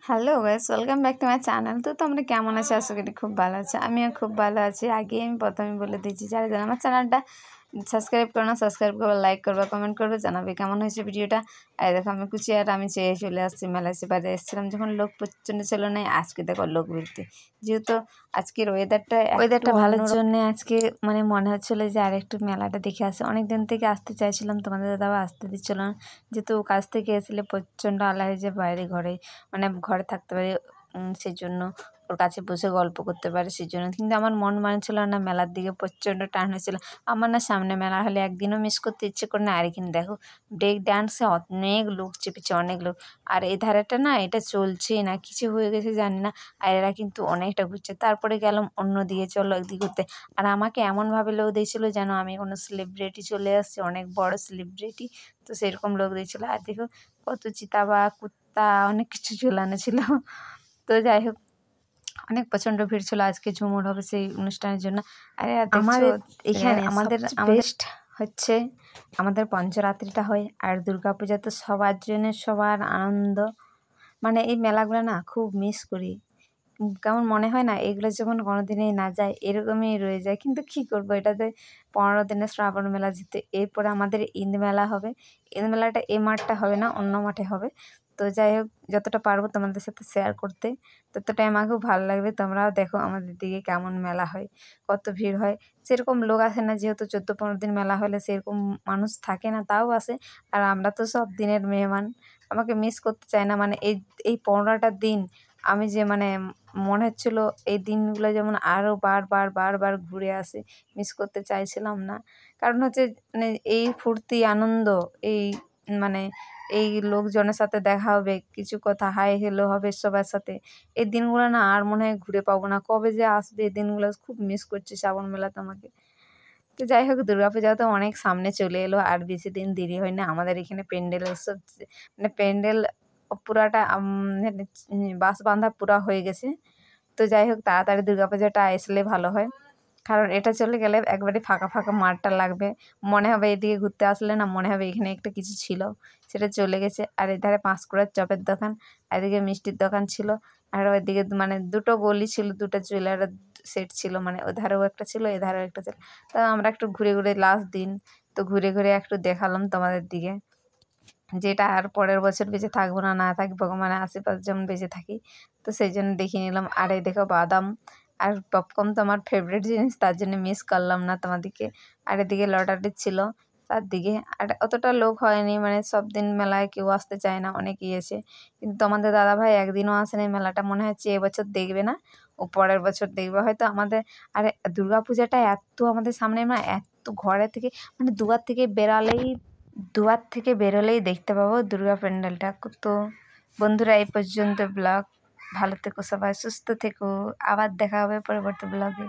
Hello guys, welcome back to my channel. তো তোমরা কেমন আছো? আশা করি খুব ভালো আছো। আমিও খুব ভালো আছি। আগে আমি প্রথমে বলে দিচ্ছি, যারা যারা আমার চ্যানেলটা সাবস্ক্রাইব করো না, সাবস্ক্রাইব করবে, লাইক করবে, কমেন্ট করবে, জানাবে কেমন হয়েছে ভিডিওটা। আর দেখো আমি কুচি আর আমি চেয়ে চলে আসছি মেলায়। সেবারে এসেছিলাম যখন লোক প্রচণ্ড ছিল না, আজকে দেখো লোক বৃদ্ধি। যেহেতু আজকের ওয়েদারটা ভালোর জন্য আজকে মানে মনে হচ্ছিলো যে আর একটু মেলাটা দেখে আসে। অনেক দিন থেকে আসতে চাইছিলাম, তোমাদের দাদাও আসতে দিচ্ছিল না। যেহেতু কাজ থেকে এসলে প্রচণ্ড আলা হয়ে যায়, বাইরে ঘরে মানে ঘরে থাকতে পারি, সেই জন্য ওর কাছে বসে গল্প করতে পারে সেই জন্য। কিন্তু আমার মন মানছিল না, মেলার দিকে প্রচণ্ড টান হয়েছিল আমার। না সামনে মেলা হলে একদিনও মিস করতে ইচ্ছে করে না। আর এখানে দেখো ব্রেক ডান্সে অনেক লোক চেপেছে, অনেক লোক। আর এই ধারেটা না এটা চলছেই না, কিছু হয়ে গেছে জানি না। আর এরা কিন্তু অনেকটা ঘুরছে। তারপরে গেলাম অন্য দিকে, চলো একদিকে ঘুরতে। আর আমাকে এমনভাবে লোক দিয়েছিল যেন আমি কোনো সেলিব্রিটি চলে আসছি, অনেক বড় সেলিব্রিটি। তো সেরকম লোক দিয়েছিল। আর দেখো কত চিতাবাঘ, কুত্তা, অনেক কিছু ঝুলানো ছিল। তো যাই হোক, অনেক প্রচণ্ড ভিড় ছিল। আজকে ঝুমুর হবে সেই অনুষ্ঠানের জন্য। আরে আমাদের এখানে আমাদের বেস্ট হচ্ছে আমাদের পঞ্চরাত্রিটা হয়। আর দুর্গাপূজা তো সবার জন্য সবার আনন্দ। মানে এই মেলাগুলো না খুব মিস করি। কেমন মনে হয় না এগুলো যখন কোনোদিনই না যায় এরকমই রয়ে যায়। কিন্তু কী করবো, এটাতে 15 দিনের শ্রাবণ মেলা যেতে। এরপরে আমাদের ঈদ মেলা হবে। ঈদ মেলাটা এই মাঠটা হবে না, অন্য মাঠে হবে। তো যাই হোক, যতটা পারবো তোমাদের সাথে শেয়ার করতে ততটাই আমাকেও ভালো লাগবে। তোমরাও দেখো আমাদের দিকে কেমন মেলা হয়, কত ভিড় হয়। সেরকম লোক আসে না, যেহেতু 14-15 দিন মেলা হলে সেরকম মানুষ থাকে না, তাও আসে। আর আমরা তো সব দিনের মেহমান, আমাকে মিস করতে চাই না। মানে এই 15টা দিন আমি যে মানে মনে হচ্ছিলো এই দিনগুলো যেমন আরও বারবার ঘুরে আসে, মিস করতে চাইছিলাম না। কারণ হচ্ছে মানে এই ফুর্তি আনন্দ, এই মানে এই লোকজনের সাথে দেখা হবে, কিছু কথা হাই হেলো হবে সবার সাথে। এই দিনগুলো না আর মনে হয় ঘুরে পাবো না। কবে যে আসবে এই দিনগুলো, খুব মিস করছি শ্রাবণ মেলাতে আমাকে। তো যাই হোক, দুর্গাপূজা তো অনেক সামনে চলে এলো, আর বেশি দিন দেরি হয় না। আমাদের এখানে প্যান্ডেল এসব মানে প্যান্ডেল পুরাটা বাঁশ বাঁধা পুরা হয়ে গেছে। তো যাই হোক, তাড়াতাড়ি দুর্গাপূজাটা আসলে ভালো হয়। কারণ এটা চলে গেলে একবারে ফাঁকা ফাঁকা মাঠটা লাগবে। মনে হবে এদিকে ঘুরতে আসলে না মনে হবে এখানে একটা কিছু ছিল, সেটা চলে গেছে। আর এধারে পাঁশকুড়ার চপের দোকান, এদিকে মিষ্টির দোকান ছিল। আর ওইদিকে মানে দুটো গলি ছিল, দুটো জুয়েলারি সেট ছিল। মানে ওধারেও একটা ছিল, এধারেও একটা ছিল। তো আমরা একটু ঘুরে ঘুরে লাস্ট দিন তো ঘুরে ঘুরে একটু দেখালাম তোমাদের দিকে, যেটা আর পরের বছর বেঁচে থাকবো না, না থাকি ভগবানের আশীর্বাদ যেমন বেঁচে থাকি। তো সেই জন্য দেখিয়ে নিলাম। আর এই দেখো বাদাম আর পপকর্ন তো আমার ফেভারিট জিনিস, তার জন্য মিস করলাম না তোমাদেরকে। আর এদিকে লটারি ছিল চারদিকে। আর অতটা লোক হয়নি, মানে সব দিন মেলায় কেউ আসতে চায় না, অনেকেই এসে। কিন্তু তোমাদের দাদাভাই একদিনও আসেনি মেলাটা, মনে হচ্ছে এবছর দেখবে না, ও পরের বছর দেখবে হয়তো আমাদের। আর দুর্গাপূজাটা এত আমাদের সামনে, না এত ঘরে থেকে মানে দুয়ার থেকে বেরোলেই দেখতে পাবো দুর্গা প্যান্ডেলটা। তো বন্ধুরা, এই পর্যন্ত ব্লগ। ভালো থেকো সবাই, সুস্থ থেকো। আবার দেখা হবে পরবর্তী ব্লগে।